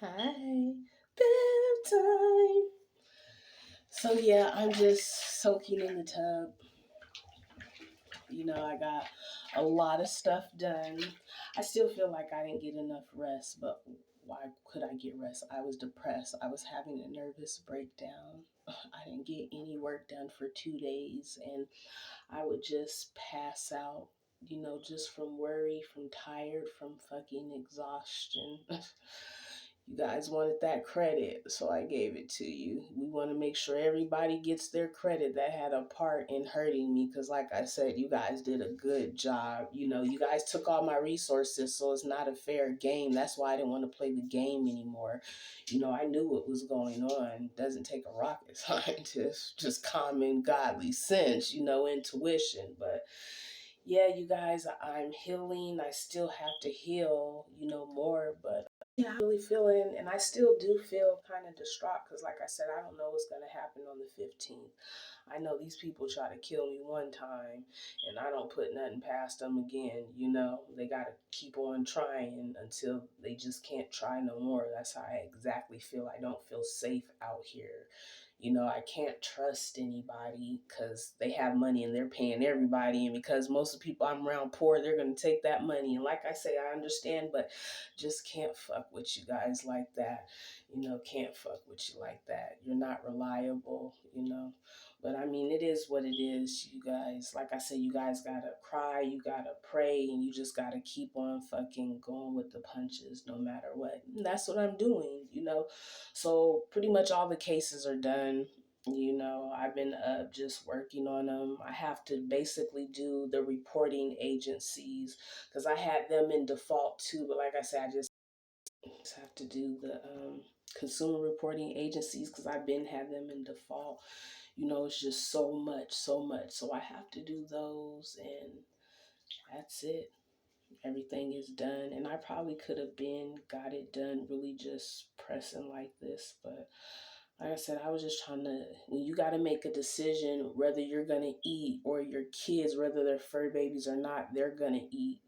Hi, bedtime. So yeah, I'm just soaking in the tub. I got a lot of stuff done. I still feel like I didn't get enough rest, but why could I get rest? I was depressed. I was having a nervous breakdown. I didn't get any work done for 2 days, and I would just pass out. Just from worry, from tired, from fucking exhaustion. You guys wanted that credit, so I gave it to you. We want to make sure everybody gets their credit that had a part in hurting me because, like I said, you guys did a good job. You guys took all my resources, so it's not a fair game. That's why I didn't want to play the game anymore. I knew what was going on. It doesn't take a rocket scientist, just common godly sense, intuition. But yeah, you guys, I'm healing. I still have to heal, more, but yeah, I'm really feeling, and I still do feel kind of distraught because, like I said, I don't know what's going to happen on the 15th. I know these people try to kill me one time, and I don't put nothing past them again. They got to keep on trying until they just can't try no more. That's how I exactly feel. I don't feel safe out here. I can't trust anybody because they have money and they're paying everybody. And because most of the people I'm around poor, they're going to take that money. And like I say, I understand, but just can't fuck with you guys like that. Can't fuck with you like that. You're not reliable. But I mean, it is what it is, you guys. Like I said, you guys gotta cry, you gotta pray, and you just gotta keep on fucking going with the punches no matter what. And that's what I'm doing. So pretty much all the cases are done. I've been just working on them. I have to basically do the reporting agencies because I had them in default too. But like I said, I just have to do the consumer reporting agencies because I've been had them in default. It's just so much, so much. So I have to do those, and that's it. Everything is done, and I probably could have been got it done really just pressing like this, but like I said, I was just trying to, when you got to make a decision whether you're going to eat or your kids, whether they're fur babies or not, they're going to eat.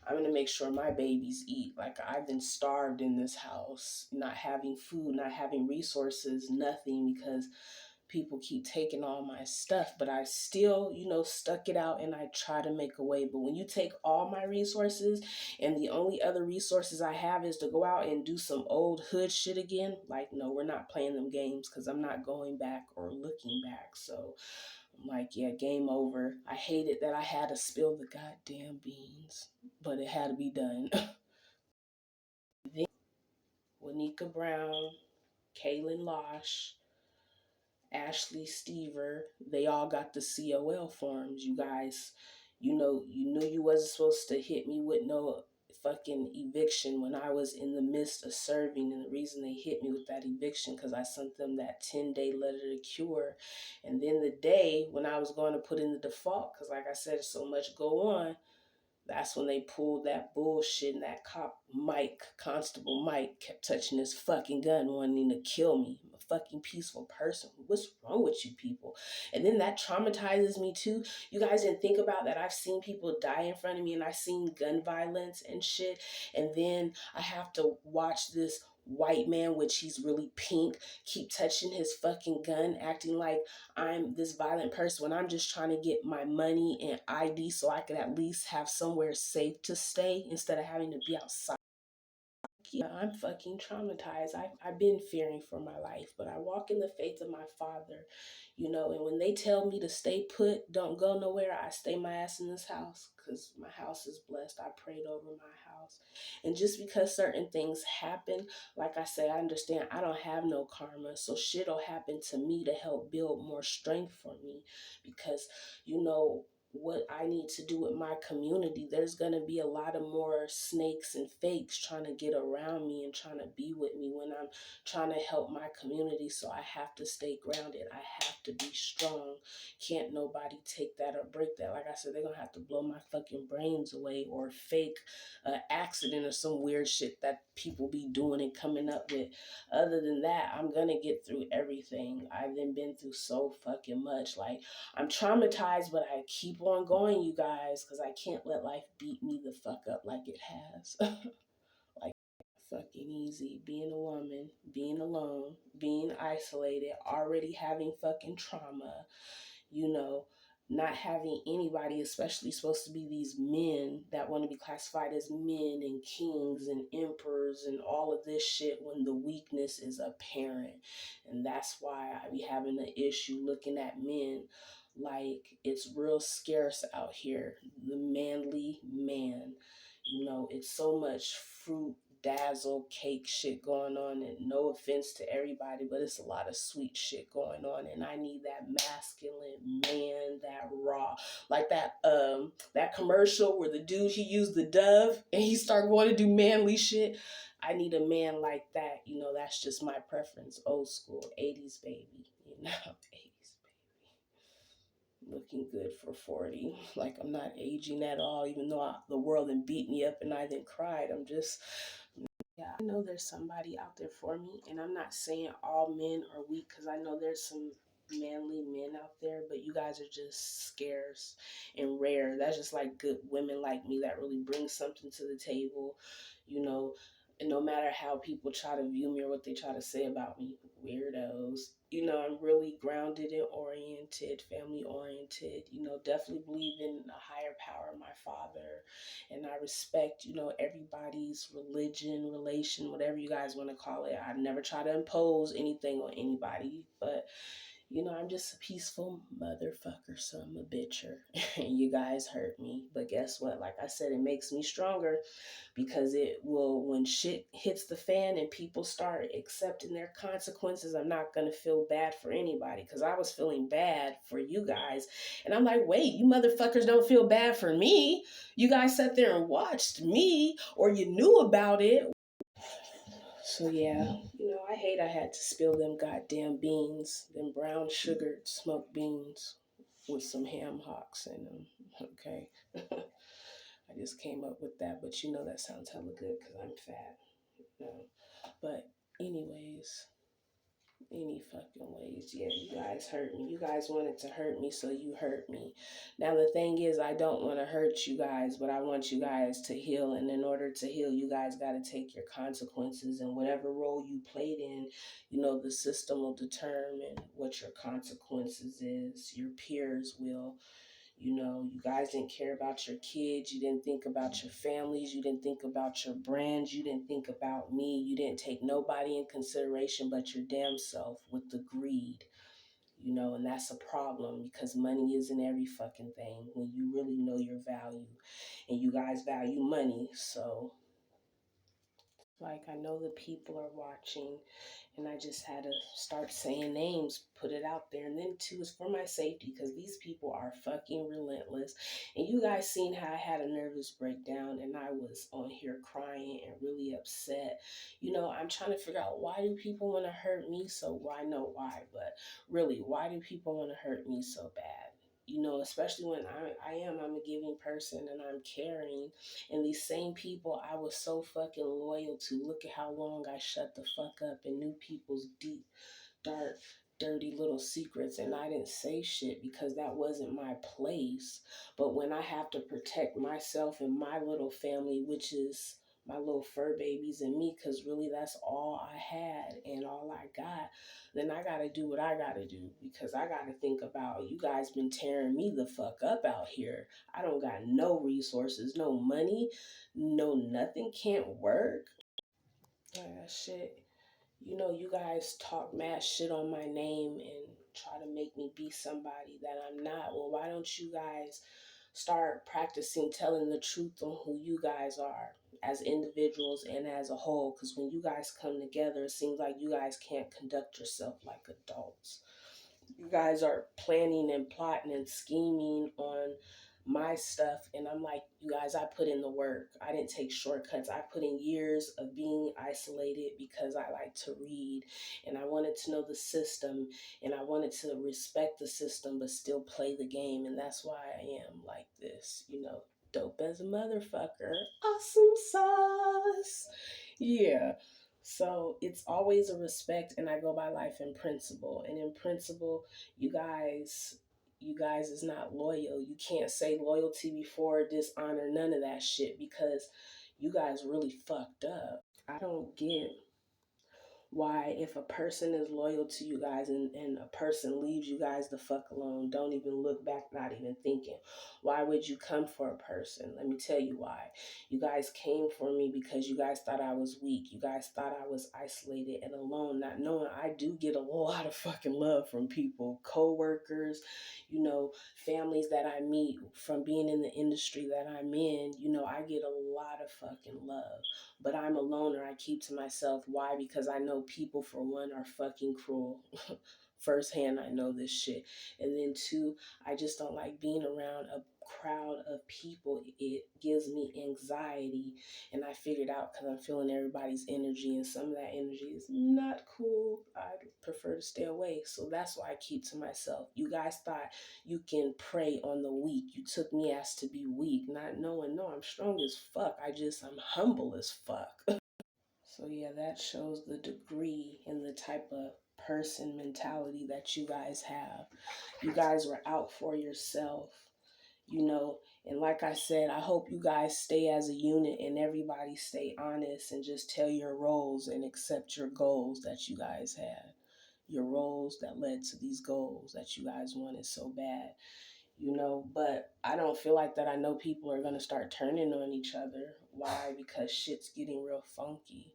I'm going to make sure my babies eat. Like, I've been starved in this house, not having food, not having resources, nothing, because people keep taking all my stuff, but I still, stuck it out and I try to make a way. But when you take all my resources and the only other resources I have is to go out and do some old hood shit again, like, no, we're not playing them games because I'm not going back or looking back. So I'm like, yeah, game over. I hated that I had to spill the goddamn beans, but it had to be done. Then Wanika Brown, Kaylin Losh, Ashley Stever, they all got the COL forms, you guys. You knew you wasn't supposed to hit me with no fucking eviction when I was in the midst of serving. And the reason they hit me with that eviction because I sent them that 10-day letter to cure. And then the day when I was going to put in the default, because like I said, so much go on, that's when they pulled that bullshit and that cop Mike, Constable Mike, kept touching his fucking gun, wanting to kill me. I'm a fucking peaceful person. What's wrong with you people? And then that traumatizes me too. You guys didn't think about that. I've seen people die in front of me and I've seen gun violence and shit. And then I have to watch this white man, which he's really pink, keep touching his fucking gun, acting like I'm this violent person when I'm just trying to get my money and ID so I can at least have somewhere safe to stay instead of having to be outside. Yeah, I'm fucking traumatized. I've been fearing for my life, but I walk in the faith of my father. And when they tell me to stay put, don't go nowhere, I stay my ass in this house because my house is blessed. I prayed over my house. And just because certain things happen, like I say, I understand I don't have no karma. So shit'll happen to me to help build more strength for me because, what I need to do with my community, there's going to be a lot of more snakes and fakes trying to get around me and trying to be with me when I'm trying to help my community. So I have to stay grounded. I have to be strong. Can't nobody take that or break that. Like I said, they're going to have to blow my fucking brains away or fake accident or some weird shit that people be doing and coming up with. Other than that, I'm going to get through everything. I've been through so fucking much. Like, I'm traumatized, but I keep on going, you guys, because I can't let life beat me the fuck up like it has. Like, fucking easy. Being a woman, being alone, being isolated, already having fucking trauma, you know, not having anybody, especially supposed to be these men that want to be classified as men and kings and emperors and all of this shit when the weakness is apparent. And that's why I be having an issue looking at men like it's real scarce out here. The manly man. You know, it's so much fruit dazzle cake shit going on, and no offense to everybody, but it's a lot of sweet shit going on, and I need that masculine man, that raw, like that commercial where the dude, he used the Dove and he started going to do manly shit. I need a man like that. You know, that's just my preference. Old school 80s baby, you know. 80s looking good for 40. Like, I'm not aging at all, even though the world then beat me up and I then cried. I'm just, yeah, I know there's somebody out there for me. And I'm not saying all men are weak, because I know there's some manly men out there, but you guys are just scarce and rare. That's just like good women like me that really bring something to the table, you know. And no matter how people try to view me or what they try to say about me, weirdos, you know, I'm really grounded and oriented, family oriented, you know, definitely believe in a higher power, my father. And I respect, you know, everybody's religion, relation, whatever you guys want to call it. I never try to impose anything on anybody, but you know, I'm just a peaceful motherfucker, so I'm a bitcher. And you guys hurt me. But guess what? Like I said, it makes me stronger, because it will, when shit hits the fan and people start accepting their consequences, I'm not going to feel bad for anybody, because I was feeling bad for you guys. And I'm like, wait, you motherfuckers don't feel bad for me? You guys sat there and watched me, or you knew about it. So yeah, you know, I hate I had to spill them goddamn beans, them brown sugared smoked beans with some ham hocks in them. Okay. I just came up with that, but you know that sounds hella good because I'm fat. You know? But anyways, any fucking ways. Yeah, you guys hurt me. You guys wanted to hurt me, so you hurt me. Now, the thing is, I don't want to hurt you guys, but I want you guys to heal. And in order to heal, you guys got to take your consequences. And whatever role you played in, you know, the system will determine what your consequences is. Your peers will. You know, you guys didn't care about your kids. You didn't think about your families. You didn't think about your brands. You didn't think about me. You didn't take nobody in consideration but your damn self with the greed. You know, and that's a problem, because money isn't every fucking thing when you really know your value. And you guys value money. So, like, I know the people are watching, and I just had to start saying names, put it out there. And then, too, it's for my safety, because these people are fucking relentless. And you guys seen how I had a nervous breakdown and I was on here crying and really upset. You know, I'm trying to figure out, why do people want to hurt me so? Well, I know why, but really, why do people want to hurt me so bad? You know, especially when I'm a giving person and I'm caring. And these same people I was so fucking loyal to, look at how long I shut the fuck up and knew people's deep, dark, dirty little secrets, and I didn't say shit because that wasn't my place. But when I have to protect myself and my little family, which is my little fur babies and me, because really that's all I had and all I got, then I gotta do what I gotta do, because I gotta think about, you guys been tearing me the fuck up out here. I don't got no resources, no money, no nothing, can't work. Shit. You know, you guys talk mad shit on my name and try to make me be somebody that I'm not. Well, why don't you guys start practicing telling the truth on who you guys are as individuals and as a whole? Because when you guys come together, it seems like you guys can't conduct yourself like adults. You guys are planning and plotting and scheming on my stuff, and I'm like, you guys, I put in the work. I didn't take shortcuts. I put in years of being isolated because I like to read, and I wanted to know the system, and I wanted to respect the system but still play the game. And that's why I am like this, you know, dope as a motherfucker, awesome sauce. Yeah. So it's always a respect, and I go by life in principle. And in principle, you guys, you guys is not loyal. You can't say loyalty before dishonor, none of that shit, because you guys really fucked up. I don't get why, if a person is loyal to you guys, and a person leaves you guys the fuck alone, don't even look back, not even thinking, why would you come for a person? Let me tell you why. You guys came for me because you guys thought I was weak. You guys thought I was isolated and alone, not knowing I do get a lot of fucking love from people, co-workers, families that I meet from being in the industry that I'm in. I get a lot of fucking love, but I'm a loner. I keep to myself. Why? Because I know people, for one, are fucking cruel. Firsthand, I know this shit. And then two, I just don't like being around a crowd of people. It gives me anxiety. And I figured out, because I'm feeling everybody's energy, and some of that energy is not cool. I prefer to stay away. So that's why I keep to myself. You guys thought you can prey on the weak. You took me as to be weak, not knowing, no, I'm strong as fuck. I'm humble as fuck. So yeah, that shows the degree and the type of person mentality that you guys have. You guys were out for yourself, and like I said, I hope you guys stay as a unit and everybody stay honest and just tell your roles and accept your goals that you guys had. Your roles that led to these goals that you guys wanted so bad. But I don't feel like that. I know people are going to start turning on each other. Why? Because shit's getting real funky,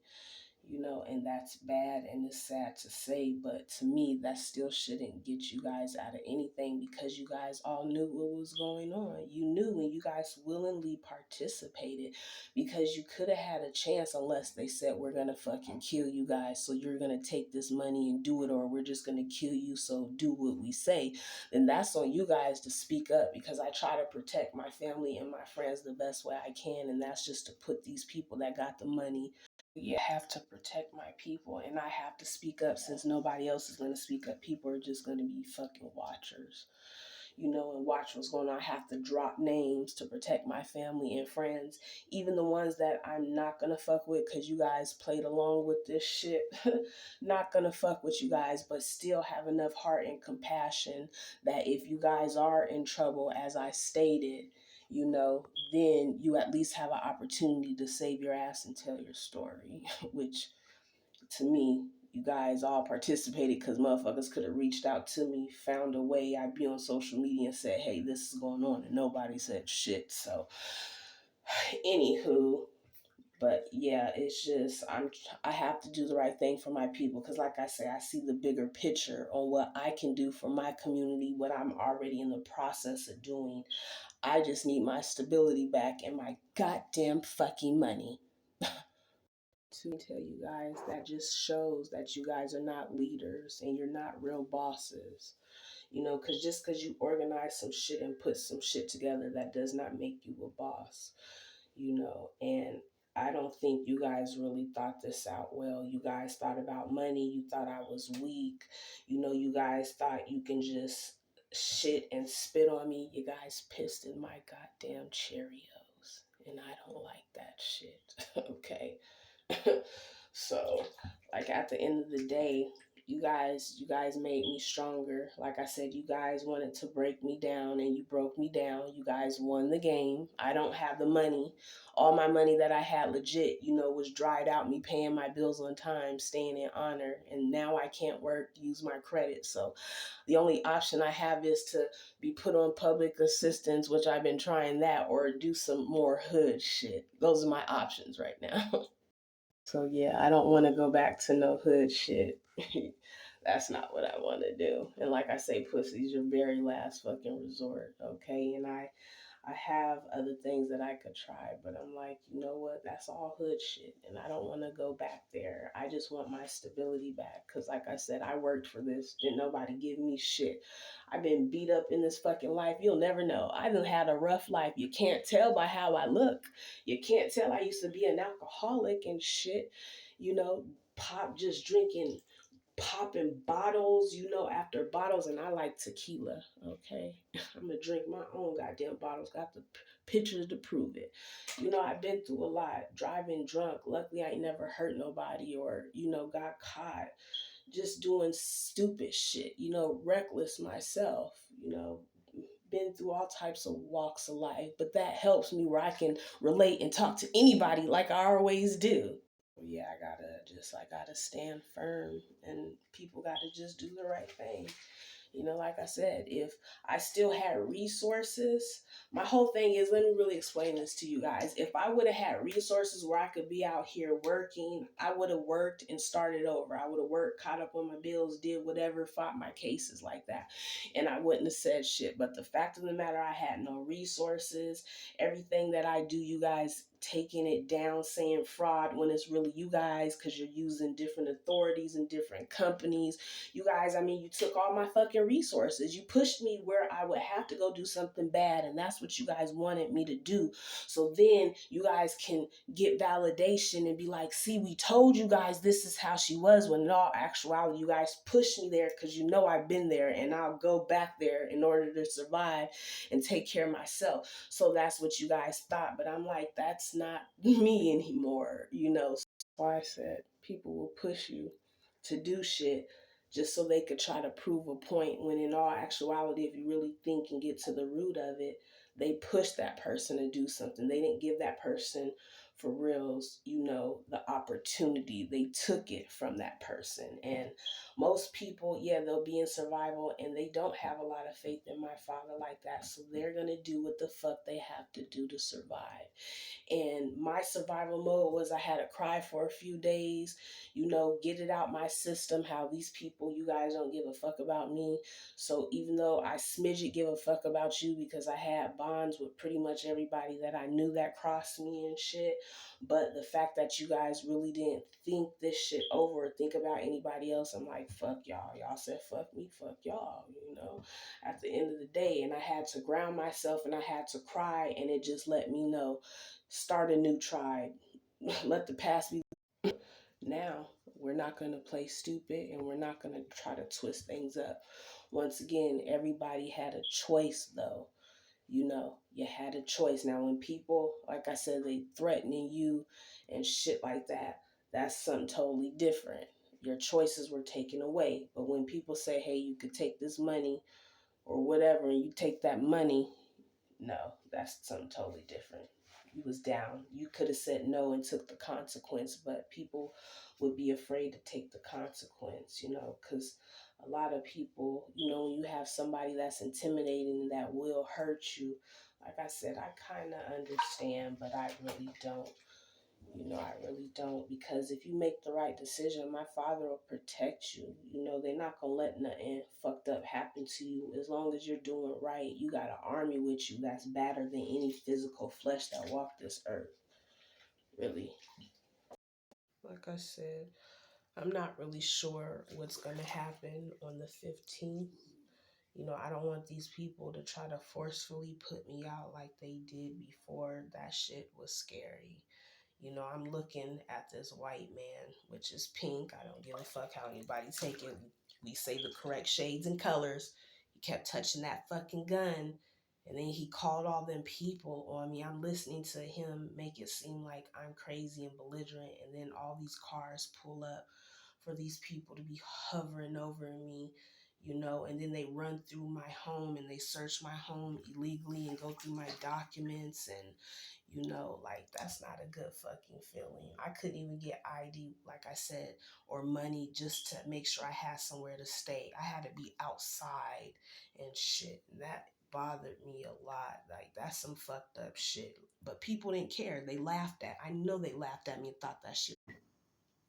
and that's bad and it's sad to say, but to me, that still shouldn't get you guys out of anything, because you guys all knew what was going on. You knew, and you guys willingly participated, because you could have had a chance, unless they said, we're going to fucking kill you guys, so you're going to take this money and do it, or we're just going to kill you, so do what we say. Then that's on you guys to speak up, because I try to protect my family and my friends the best way I can, and that's just to put these people that got the money. You have to protect my people, and I have to speak up, since nobody else is going to speak up. People are just going to be fucking watchers, and watch what's going on. I have to drop names to protect my family and friends, even the ones that I'm not going to fuck with, because you guys played along with this shit. Not going to fuck with you guys, but still have enough heart and compassion that if you guys are in trouble, as I stated, then you at least have an opportunity to save your ass and tell your story, which to me, you guys all participated, because motherfuckers could have reached out to me, found a way. I'd be on social media and said, hey, this is going on, and nobody said shit. So, anywho, but yeah, it's just, I have to do the right thing for my people, because like I say, I see the bigger picture on what I can do for my community, what I'm already in the process of doing. I just need my stability back and my goddamn fucking money. To tell you guys, that just shows that you guys are not leaders and you're not real bosses. Because just because you organize some shit and put some shit together, that does not make you a boss. And I don't think you guys really thought this out well. You guys thought about money. You thought I was weak. You guys thought you can just shit and spit on me. You guys pissed in my goddamn Cheerios, and I don't like that shit. Okay. So, like, at the end of the day, you guys made me stronger. Like I said, you guys wanted to break me down, and you broke me down. You guys won the game. I don't have the money. All my money that I had legit, was dried out, me paying my bills on time, staying in honor, and now I can't work, use my credit. So the only option I have is to be put on public assistance, which I've been trying that, or do some more hood shit. Those are my options right now. So yeah, I don't want to go back to no hood shit. That's not what I want to do. And like I say, pussy's your very last fucking resort, okay? And I have other things that I could try, but I'm like, you know what? That's all hood shit, and I don't want to go back there. I just want my stability back, because like I said, I worked for this. Didn't nobody give me shit. I've been beat up in this fucking life. You'll never know. I done had a rough life. You can't tell by how I look. You can't tell. I used to be an alcoholic and shit, pop just drinking, popping bottles, after bottles, and I like tequila, okay? I'm gonna drink my own goddamn bottles, got the pictures to prove it. I've been through a lot, driving drunk. Luckily, I ain't never hurt nobody, or, got caught just doing stupid shit, reckless myself, been through all types of walks of life, but that helps me where I can relate and talk to anybody like I always do. yeah, I gotta stand firm, and people gotta just do the right thing. You know, like I said, if I still had resources, my whole thing is, let me really explain this to you guys. If I would have had resources where I could be out here working, I would have worked and started over. I would have worked, caught up on my bills, did whatever, fought my cases like that. And I wouldn't have said shit. But the fact of the matter, I had no resources. Everything that I do, you guys taking it down, saying fraud when it's really you guys, because you're using different authorities and different companies. You guys, I mean, you took all my fucking resources. You pushed me where I would have to go do something bad, and that's what you guys wanted me to do. So then you guys can get validation and be like, see, we told you guys this is how she was, when in all actuality, you guys pushed me there because you know I've been there, and I'll go back there in order to survive and take care of myself. So that's what you guys thought. But I'm like, that's not me anymore, you know. So that's why I said people will push you to do shit just so they could try to prove a point, when in all actuality, if you really think and get to the root of it, they pushed that person to do something. They didn't give that person, for reals, you know, the opportunity. They took it from that person. And most people, yeah, they'll be in survival and they don't have a lot of faith in my father like that. So they're going to do what the fuck they have to do to survive. And my survival mode was, I had to cry for a few days, you know, get it out my system, how these people, you guys don't give a fuck about me. So even though I smidget give a fuck about you, because I had bonds with pretty much everybody that I knew that crossed me and shit, but the fact that you guys really didn't think this shit over or think about anybody else, I'm like, fuck y'all. Y'all said fuck me, fuck y'all, you know, at the end of the day. And I had to ground myself and I had to cry, and it just let me know, start a new tribe. Let the past be. Now, we're not going to play stupid, and we're not going to try to twist things up. Once again, everybody had a choice, though. You know, you had a choice. Now, when people, like I said, they threatening you and shit like that, that's something totally different. Your choices were taken away. But when people say, hey, you could take this money or whatever, and you take that money, no, that's something totally different. You was down. You could have said no and took the consequence, but people would be afraid to take the consequence, you know, because a lot of people, you know, when you have somebody that's intimidating that will hurt you, like I said, I kind of understand, but I really don't. You know, I really don't, because if you make the right decision, my father will protect you. You know, they're not going to let nothing fucked up happen to you. As long as you're doing right, you got an army with you that's better than any physical flesh that walk this earth. Really. Like I said, I'm not really sure what's going to happen on the 15th. You know, I don't want these people to try to forcefully put me out like they did before. That shit was scary. You know, I'm looking at this white man, which is pink. I don't give a fuck how anybody take it. We say the correct shades and colors. He kept touching that fucking gun. And then he called all them people on me. I'm listening to him make it seem like I'm crazy and belligerent. And then all these cars pull up for these people to be hovering over me, you know, and then they run through my home and they search my home illegally and go through my documents. And you know, like, that's not a good fucking feeling. I couldn't even get ID, like I said, or money just to make sure I had somewhere to stay. I had to be outside and shit. And that bothered me a lot. Like, that's some fucked up shit. But people didn't care. They laughed at. I know they laughed at me and thought that shit.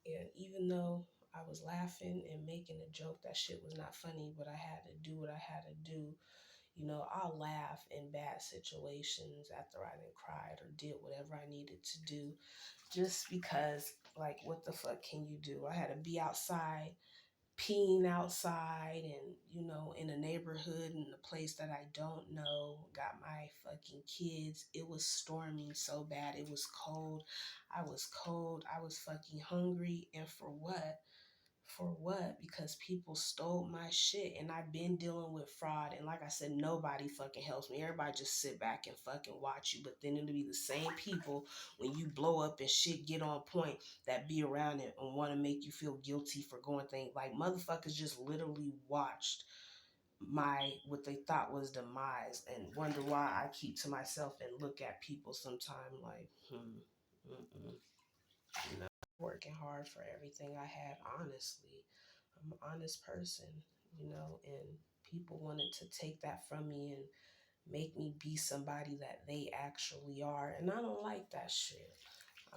And even though I was laughing and making a joke, that shit was not funny, but I had to do what I had to do. You know, I'll laugh in bad situations after I done cried or did whatever I needed to do, just because, like, what the fuck can you do? I had to be outside, peeing outside, and, you know, in a neighborhood in a place that I don't know, got my fucking kids. It was storming so bad. It was cold. I was cold. I was fucking hungry. And for what? For what? Because people stole my shit, and I've been dealing with fraud. And like I said, nobody fucking helps me. Everybody just sit back and fucking watch you. But then it'll be the same people when you blow up and shit get on point that be around it and want to make you feel guilty for going things. Like, motherfuckers just literally watched my what they thought was demise and wonder why I keep to myself and look at people sometime like, no. working hard for everything I had, honestly. I'm an honest person, and people wanted to take that from me and make me be somebody that they actually are. And I don't like that shit.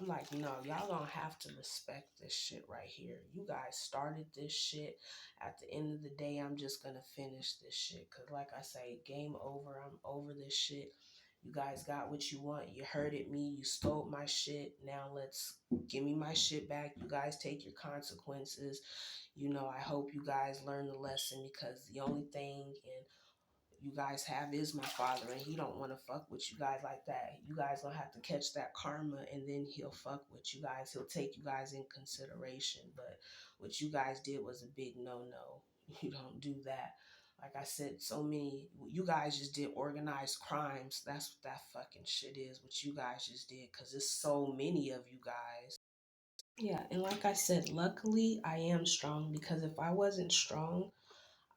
I'm like, no, y'all gonna have to respect this shit right here. You guys started this shit. At the end of the day, I'm just gonna finish this shit. Cause like I say, game over. I'm over this shit. You guys got what you want. You hurted me. You stole my shit. Now let's give me my shit back. You guys take your consequences. I hope you guys learn the lesson because the only thing and you guys have is my father, and he don't want to fuck with you guys like that. You guys gonna have to catch that karma, and then he'll fuck with you guys. He'll take you guys in consideration. But what you guys did was a big no. You don't do that. Like I said, so many, you guys just did organized crimes. That's what that fucking shit is, what you guys just did, because there's so many of you guys. Yeah, and like I said, luckily I am strong because if I wasn't strong,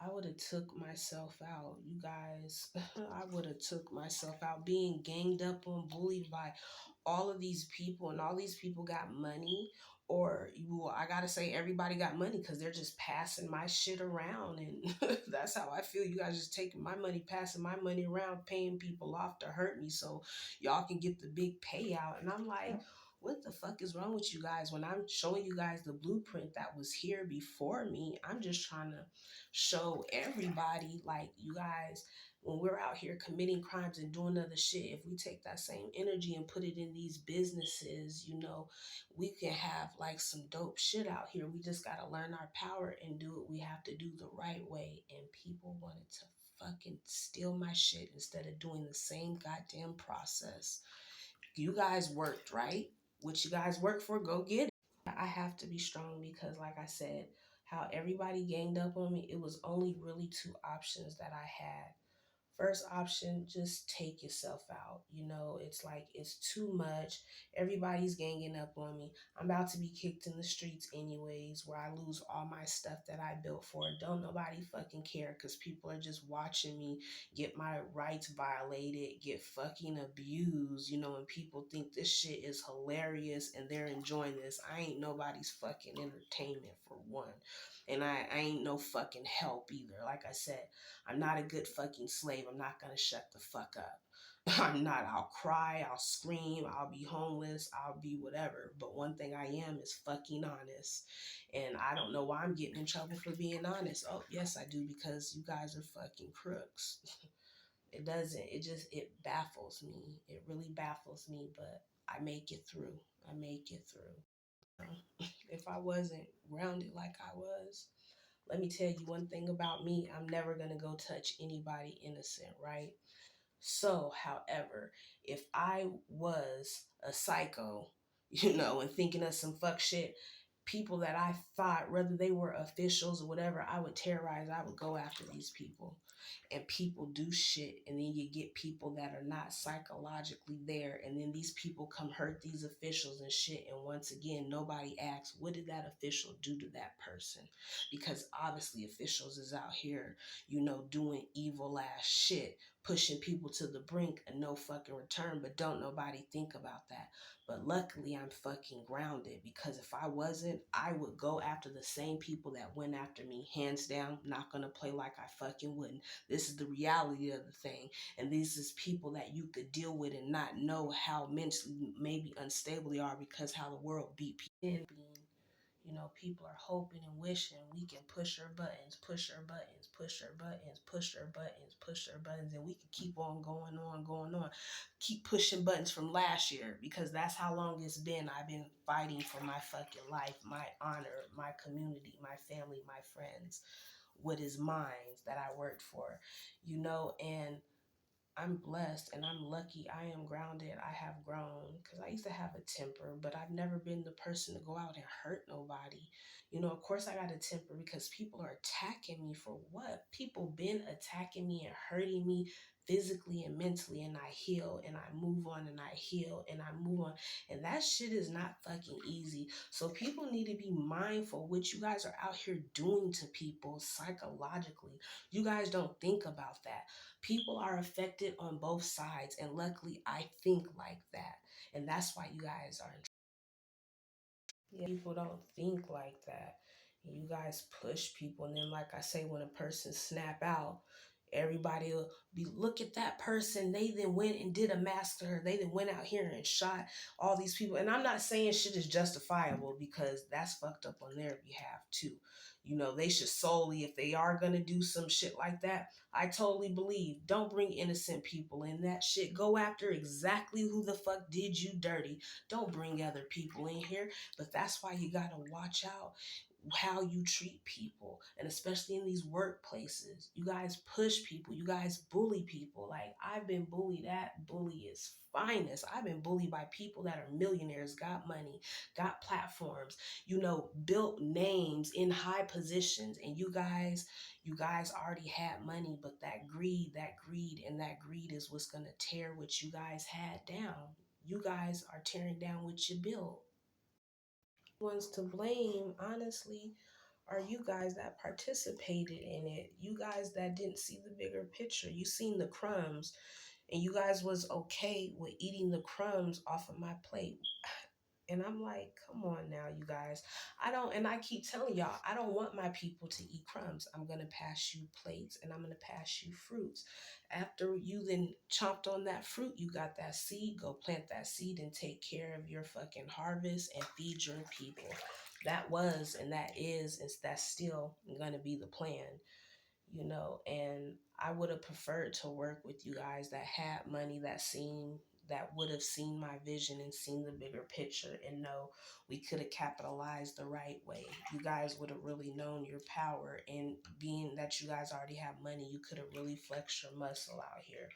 I would have took myself out. You guys, I would have took myself out being ganged up on, bullied by all of these people, and all these people got money. Or I gotta say, everybody got money because they're just passing my shit around, and that's how I feel. You guys just taking my money, passing my money around, paying people off to hurt me, so y'all can get the big payout. And I'm like, what the fuck is wrong with you guys? When I'm showing you guys the blueprint that was here before me, I'm just trying to show everybody, like, you guys, when we're out here committing crimes and doing other shit, if we take that same energy and put it in these businesses, we can have like some dope shit out here. We just got to learn our power and do what we have to do the right way. And people wanted to fucking steal my shit instead of doing the same goddamn process. You guys worked, right? What you guys work for, go get it. I have to be strong because, like I said, how everybody ganged up on me, it was only really two options that I had. First option, just take yourself out. It's like it's too much. Everybody's ganging up on me. I'm about to be kicked in the streets anyways, where I lose all my stuff that I built for. Don't nobody fucking care because people are just watching me get my rights violated, get fucking abused, and people think this shit is hilarious and they're enjoying this. I ain't nobody's fucking entertainment for one. And I ain't no fucking help either. Like I said, I'm not a good fucking slave. I'm not gonna shut the fuck up. I'm not. I'll cry, I'll scream, I'll be homeless, I'll be whatever. But one thing I am is fucking honest. And I don't know why I'm getting in trouble for being honest. Oh, yes, I do, because you guys are fucking crooks. It doesn't, it baffles me. It really baffles me, but I make it through. I make it through. If I wasn't grounded like I was, let me tell you one thing about me. I'm never going to go touch anybody innocent, right? So, however, if I was a psycho, and thinking of some fuck shit, people that I thought, whether they were officials or whatever, I would terrorize, I would go after these people. And people do shit, and then you get people that are not psychologically there, and then these people come hurt these officials and shit. And once again, nobody asks, what did that official do to that person? Because obviously, officials is out here, doing evil ass shit, pushing people to the brink and no fucking return, but don't nobody think about that. But luckily, I'm fucking grounded, because if I wasn't, I would go after the same people that went after me. Hands down, not gonna play like I fucking wouldn't. This is the reality of the thing. And these is people that you could deal with and not know how mentally maybe unstable they are, because how the world beat people. People are hoping and wishing we can push our buttons, push our buttons, push our buttons, push our buttons, push our buttons, and we can keep on going on, going on. Keep pushing buttons from last year, because that's how long it's been. I've been fighting for my fucking life, my honor, my community, my family, my friends, what is mine that I worked for, and I'm blessed and I'm lucky. I am grounded. I have grown, because I used to have a temper, but I've never been the person to go out and hurt nobody. Of course I got a temper because people are attacking me for what? People been attacking me and hurting me physically and mentally, and I heal and I move on and I heal and I move on. And that shit is not fucking easy. So people need to be mindful what you guys are out here doing to people psychologically. You guys don't think about that. People are affected on both sides, and luckily I think like that, and that's why you guys are in Yeah, people don't think like that. You guys push people, and then, like I say, when a person snap out, everybody will be, look at that person. They then went and did a massacre. They then went out here and shot all these people. And I'm not saying shit is justifiable because that's fucked up on their behalf too. You know, they should solely, if they are gonna do some shit like that, I totally believe. Don't bring innocent people in that shit. Go after exactly who the fuck did you dirty. Don't bring other people in here. But that's why you got to watch out how you treat people, and especially in these workplaces. You guys push people, you guys bully people. Like, I've been bullied at bully is finest. I've been bullied by people that are millionaires, got money, got platforms, you know, built names in high positions, and you guys already had money, but that greed is what's going to tear what you guys had down. You guys are tearing down what you built. Ones to blame, honestly, are you guys that participated in it. You guys that didn't see the bigger picture. You seen the crumbs, and you guys was okay with eating the crumbs off of my plate. And I'm like, come on now, you guys. And I keep telling y'all, I don't want my people to eat crumbs. I'm going to pass you plates, and I'm going to pass you fruits. After you then chomped on that fruit, you got that seed, go plant that seed and take care of your fucking harvest and feed your people. That was, and that is, and that's still going to be the plan, you know. And I would have preferred to work with you guys that had money, that would have seen my vision and seen the bigger picture, and know we could have capitalized the right way. You guys would have really known your power, and being that you guys already have money, you could have really flexed your muscle out here.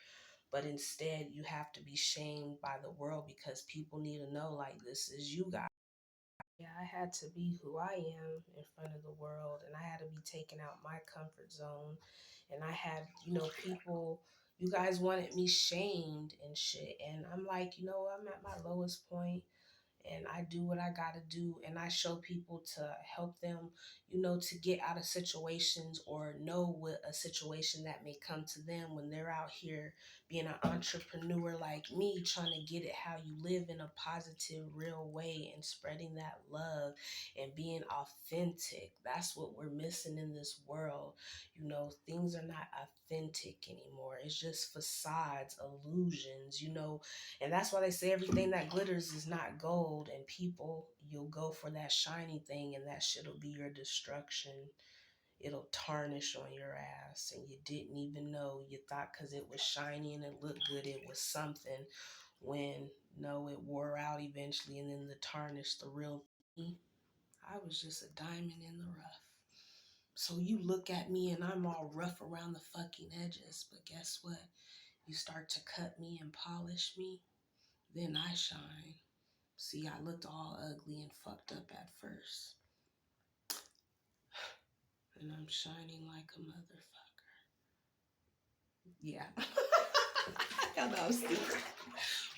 But instead, you have to be shamed by the world because people need to know, like, this is you guys. Yeah, I had to be who I am in front of the world, and I had to be taken out my comfort zone. And I had, people, you guys wanted me shamed and shit. And I'm like, I'm at my lowest point, and I do what I got to do, and I show people to help them, to get out of situations, or know what a situation that may come to them when they're out here being an entrepreneur like me, trying to get it how you live in a positive, real way, and spreading that love and being authentic. That's what we're missing in this world. Things are not authentic anymore. It's just facades, illusions, and that's why they say everything that glitters is not gold. And people, you'll go for that shiny thing, and that shit'll be your destruction. It'll tarnish on your ass, and you didn't even know. You thought because it was shiny and it looked good, it was something. When no, it wore out eventually, and then the tarnish, the real me, I was just a diamond in the rough. So you look at me and I'm all rough around the fucking edges, but guess what? You start to cut me and polish me, then I shine. See, I looked all ugly and fucked up at first, and I'm shining like a motherfucker. Yeah. I know I'm stupid.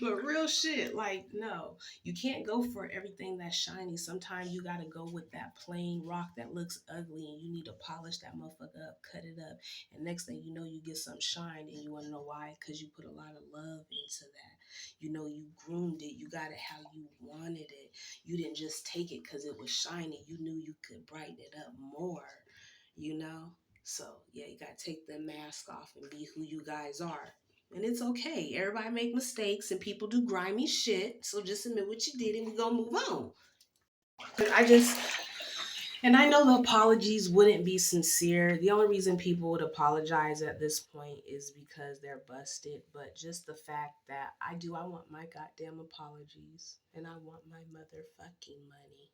But real shit, like, no, you can't go for everything that's shiny. Sometimes you gotta go with that plain rock that looks ugly, and you need to polish that motherfucker up, cut it up. And next thing you know, you get some shine, and you wanna know why? Because you put a lot of love into that. You groomed it, you got it how you wanted it. You didn't just take it because it was shiny. You knew you could brighten it up more, you know? So, yeah, you gotta take the mask off and be who you guys are. And it's okay. Everybody make mistakes and people do grimy shit. So just admit what you did and we're gonna move on. And I know the apologies wouldn't be sincere. The only reason people would apologize at this point is because they're busted. But just the fact that I want my goddamn apologies. And I want my motherfucking money.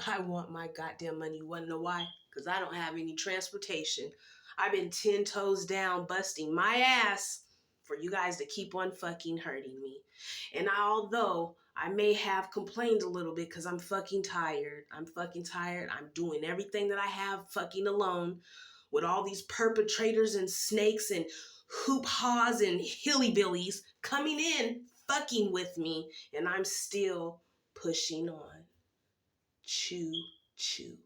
I want my goddamn money. You wanna know why? Because I don't have any transportation. I've been 10 toes down busting my ass for you guys to keep on fucking hurting me. And although I may have complained a little bit because I'm fucking tired. I'm fucking tired. I'm doing everything that I have fucking alone with all these perpetrators and snakes and hoop haws and hillybillies coming in fucking with me. And I'm still pushing on. Chew, chew,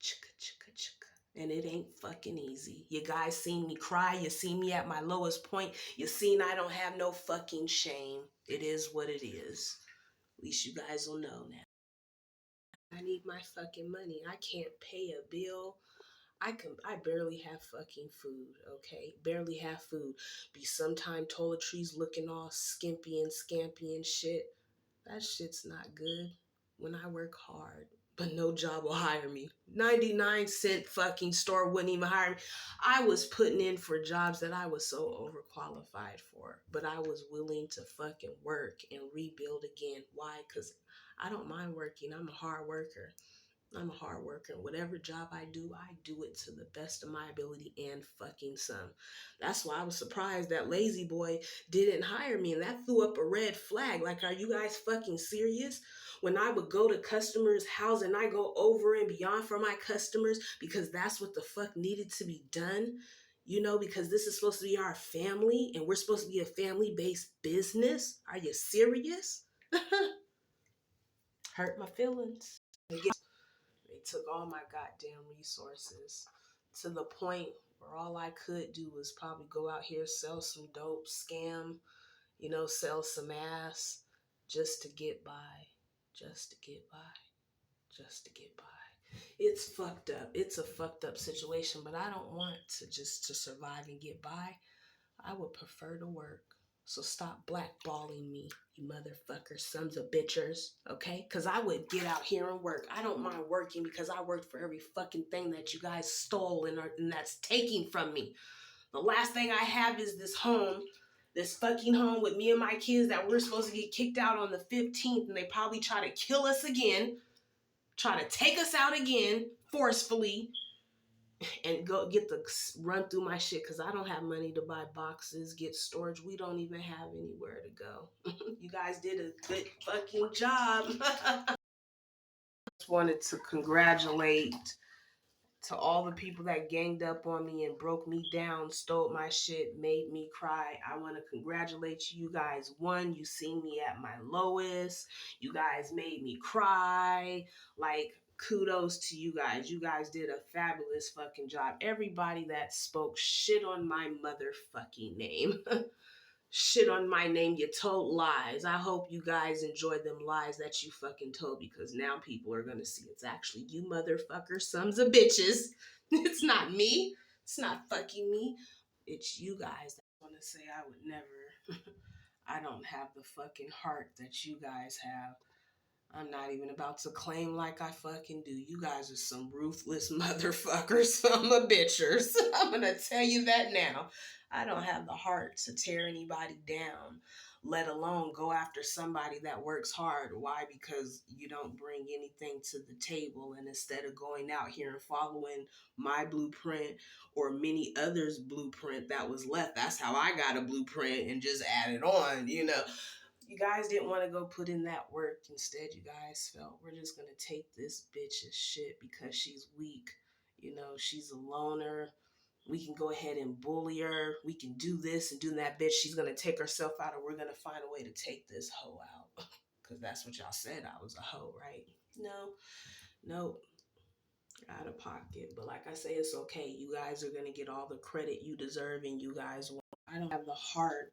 chicka, chicka, chicka. And it ain't fucking easy. You guys seen me cry. You seen me at my lowest point. You seen I don't have no fucking shame. It is what it is. At least you guys will know now. I need my fucking money. I can't pay a bill. I barely have fucking food, okay? Barely have food. Be sometime toiletries looking all skimpy and scampy and shit. That shit's not good when I work hard, but no job will hire me. 99-cent fucking store wouldn't even hire me. I was putting in for jobs that I was so overqualified for, but I was willing to fucking work and rebuild again. Why? Because I don't mind working. I'm a hard worker. I'm a hard worker. Whatever job I do it to the best of my ability and fucking some. That's why I was surprised that Lazy Boy didn't hire me. And that threw up a red flag. Like, are you guys fucking serious? When I would go to customers' house and I go over and beyond for my customers because that's what the fuck needed to be done. You know, because this is supposed to be our family and we're supposed to be a family-based business. Are you serious? Hurt my feelings. They took all my goddamn resources to the point where all I could do was probably go out here, sell some dope, scam, sell some ass just to get by, just to get by, just to get by. It's fucked up. It's a fucked up situation, but I don't want to survive and get by. I would prefer to work. So stop blackballing me, you motherfucker sons of bitchers, okay? Because I would get out here and work. I don't mind working because I worked for every fucking thing that you guys stole and that's taking from me. The last thing I have is this home, this fucking home with me and my kids that we're supposed to get kicked out on the 15th, and they probably try to kill us again, try to take us out again forcefully, and go get the run through my shit because I don't have money to buy boxes, get storage. We don't even have anywhere to go. You guys did a good fucking job. Just wanted to congratulate to all the people that ganged up on me and broke me down, stole my shit, made me cry. I want to congratulate you guys. One, you seen me at my lowest. You guys made me cry. Like, kudos to you guys. You guys did a fabulous fucking job. Everybody that spoke shit on my motherfucking name. Shit on my name, you told lies. I hope you guys enjoyed them lies that you fucking told, because now people are gonna see it's actually you motherfucker sons of bitches. It's not me. It's not fucking me. It's you guys that want to say I would never. I don't have the fucking heart that you guys have. I'm not even about to claim like I fucking do. You guys are some ruthless motherfuckers, some of bitchers. I'm gonna tell you that now. I don't have the heart to tear anybody down, let alone go after somebody that works hard. Why? Because you don't bring anything to the table. And instead of going out here and following my blueprint or many others' blueprint that was left, that's how I got a blueprint and just added on. You guys didn't want to go put in that work. Instead, you guys felt we're just going to take this bitch's shit because she's weak. She's a loner. We can go ahead and bully her. We can do this and do that, bitch. She's going to take herself out, and we're going to find a way to take this hoe out. Because that's what y'all said. I was a hoe, right? No, out of pocket. But like I say, it's okay. You guys are going to get all the credit you deserve, and you guys won't. I don't have the heart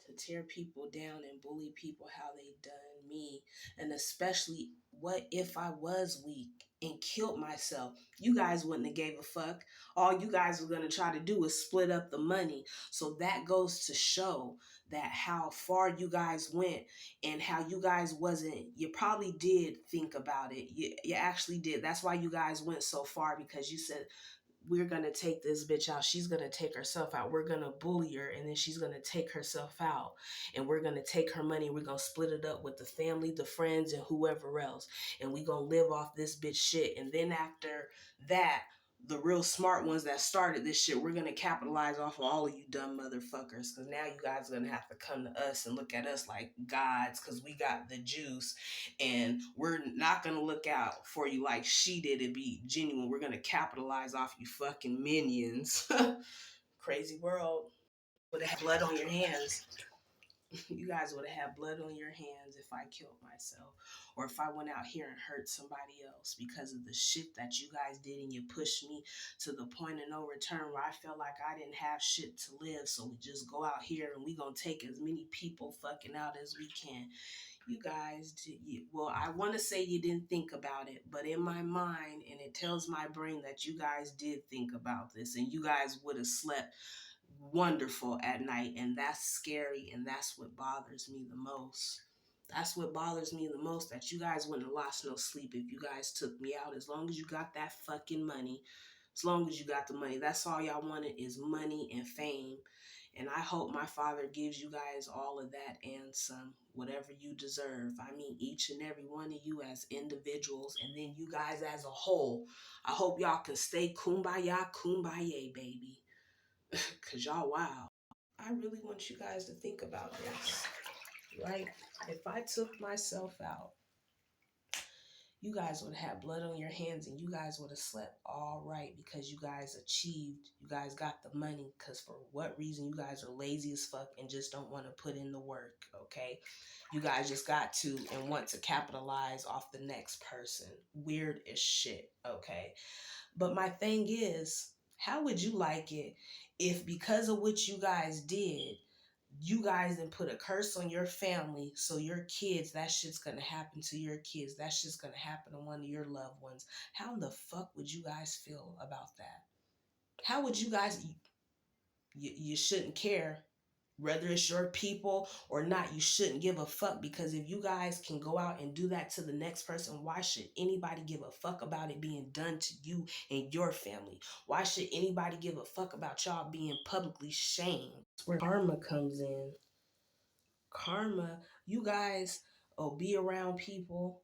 to tear people down and bully people how they done me. And especially, what if I was weak and killed myself? You guys wouldn't have gave a fuck. All you guys were going to try to do is split up the money. So that goes to show that how far you guys went and how you guys you probably did think about it. You actually did. That's why you guys went so far, because you said, we're going to take this bitch out. She's going to take herself out. We're going to bully her, and then she's going to take herself out. And we're going to take her money. We're going to split it up with the family, the friends, and whoever else. And we're going to live off this bitch shit. And then after that, the real smart ones that started this shit, we're going to capitalize off of all of you dumb motherfuckers. Because now you guys are going to have to come to us and look at us like gods, because we got the juice. And we're not going to look out for you like she did and be genuine. We're going to capitalize off you fucking minions. Crazy world. Would have had blood on your hands. You guys would have had blood on your hands if I killed myself, or if I went out here and hurt somebody else, because of the shit that you guys did, and you pushed me to the point of no return where I felt like I didn't have shit to live. So we just go out here and we gonna take as many people fucking out as we can. You guys, well, I want to say you didn't think about it, but in my mind, and it tells my brain that you guys did think about this, and you guys would have slept wonderful at night, and that's scary, and that's what bothers me the most. That's what bothers me the most, that you guys wouldn't have lost no sleep if you guys took me out. As long as you got that fucking money, as long as you got the money, that's all y'all wanted, is money and fame. And I hope my father gives you guys all of that and some, whatever you deserve. I mean, each and every one of you as individuals, and then you guys as a whole. I hope y'all can stay kumbaya, kumbaya, baby. Because y'all, wow. I really want you guys to think about this, right? If I took myself out, you guys would have blood on your hands, and you guys would have slept all right, because you guys achieved, you guys got the money, because for what reason you guys are lazy as fuck and just don't want to put in the work, okay? You guys just got to and want to capitalize off the next person. Weird as shit, okay? But my thing is, how would you like it if, because of what you guys did, you guys then put a curse on your family, so your kids, that shit's gonna happen to your kids, that shit's gonna happen to one of your loved ones? How the fuck would you guys feel about that? How would you guys, you shouldn't care whether it's your people or not. You shouldn't give a fuck, because if you guys can go out and do that to the next person, why should anybody give a fuck about it being done to you and your family? Why should anybody give a fuck about y'all being publicly shamed? That's where karma comes in. Karma, you guys will be around people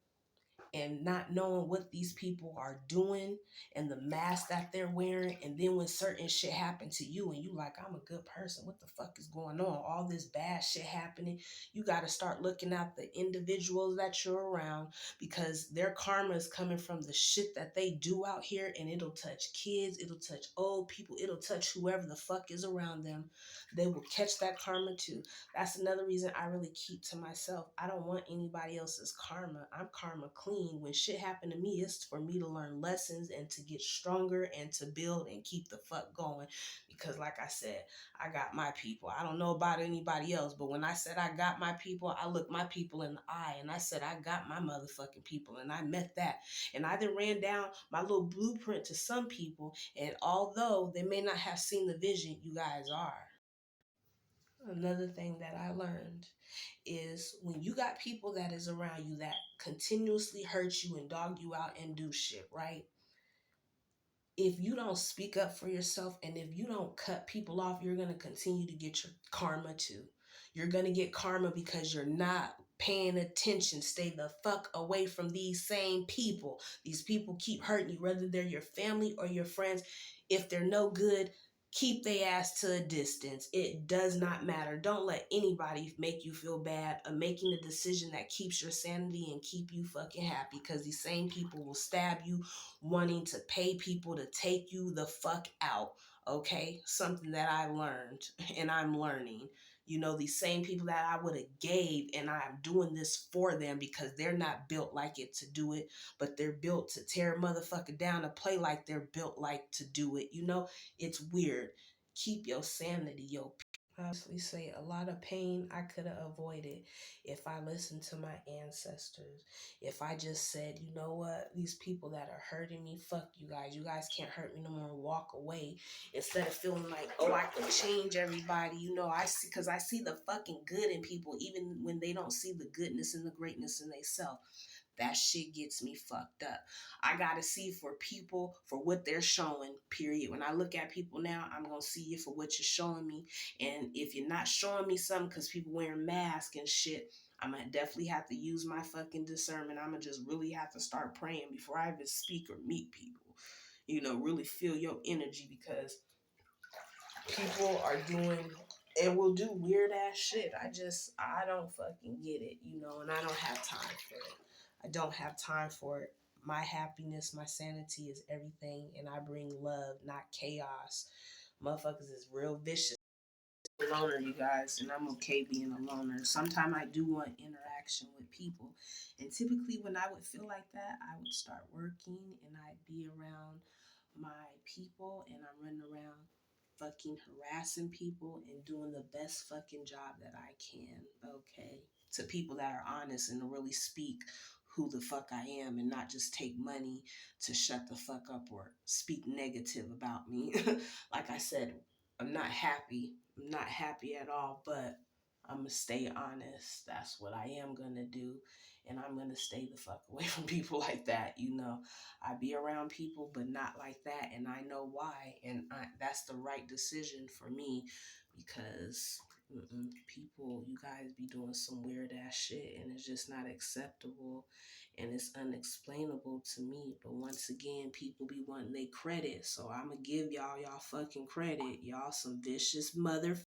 and not knowing what these people are doing and the mask that they're wearing. And then when certain shit happen to you and you like, I'm a good person, what the fuck is going on? All this bad shit happening. You got to start looking at the individuals that you're around, because their karma is coming from the shit that they do out here, and it'll touch kids, it'll touch old people, it'll touch whoever the fuck is around them. They will catch that karma too. That's another reason I really keep to myself. I don't want anybody else's karma. I'm karma clean. When shit happened to me, it's for me to learn lessons and to get stronger and to build and keep the fuck going. Because like I said, I got my people. I don't know about anybody else, but when I said I got my people, I looked my people in the eye and I said I got my motherfucking people, and I meant that. And I then ran down my little blueprint to some people, and although they may not have seen the vision, you guys are. Another thing that I learned is, when you got people that is around you that continuously hurt you and dog you out and do shit, right? If you don't speak up for yourself and if you don't cut people off, you're going to continue to get your karma too. You're going to get karma because you're not paying attention. Stay the fuck away from these same people. These people keep hurting you, whether they're your family or your friends. If they're no good, keep their ass to a distance. It does not matter. Don't let anybody make you feel bad of making a decision that keeps your sanity and keep you fucking happy, because these same people will stab you wanting to pay people to take you the fuck out. Okay, something that I learned and I'm learning. You know, these same people that I would have gave, and I'm doing this for them because they're not built like it to do it, but they're built to tear a motherfucker down, to play like they're built like to do it. You know, it's weird. Keep your sanity, yo. I honestly say a lot of pain I could have avoided if I listened to my ancestors. If I just said, you know what, these people that are hurting me, fuck you guys. You guys can't hurt me no more. Walk away. Instead of feeling like, oh, I can change everybody. You know, I see, because I see the fucking good in people, even when they don't see the goodness and the greatness in themselves. That shit gets me fucked up. I gotta see for people for what they're showing, period. When I look at people now, I'm gonna see you for what you're showing me. And if you're not showing me something because people wearing masks and shit, I'm gonna definitely have to use my fucking discernment. I'm gonna just really have to start praying before I even speak or meet people. You know, really feel your energy, because people are doing and will do weird ass shit. I don't fucking get it, you know, and I don't have time for it. I don't have time for it. My happiness, my sanity is everything, and I bring love, not chaos. Motherfuckers is real vicious. I'm a loner, you guys, and I'm okay being a loner. Sometimes I do want interaction with people, and typically when I would feel like that, I would start working and I'd be around my people, and I'm running around fucking harassing people and doing the best fucking job that I can, okay? to people that are honest and to really speak who the fuck I am and not just take money to shut the fuck up or speak negative about me. Like I said, I'm not happy. I'm not happy at all, but I'm gonna stay honest. That's what I am gonna do. And I'm gonna stay the fuck away from people like that. I be around people, but not like that. And I know why. And that's the right decision for me because people, you guys be doing some weird ass shit and it's just not acceptable and it's unexplainable to me. But once again, people be wanting their credit. So I'm gonna give y'all fucking credit. Y'all some vicious motherfuckers.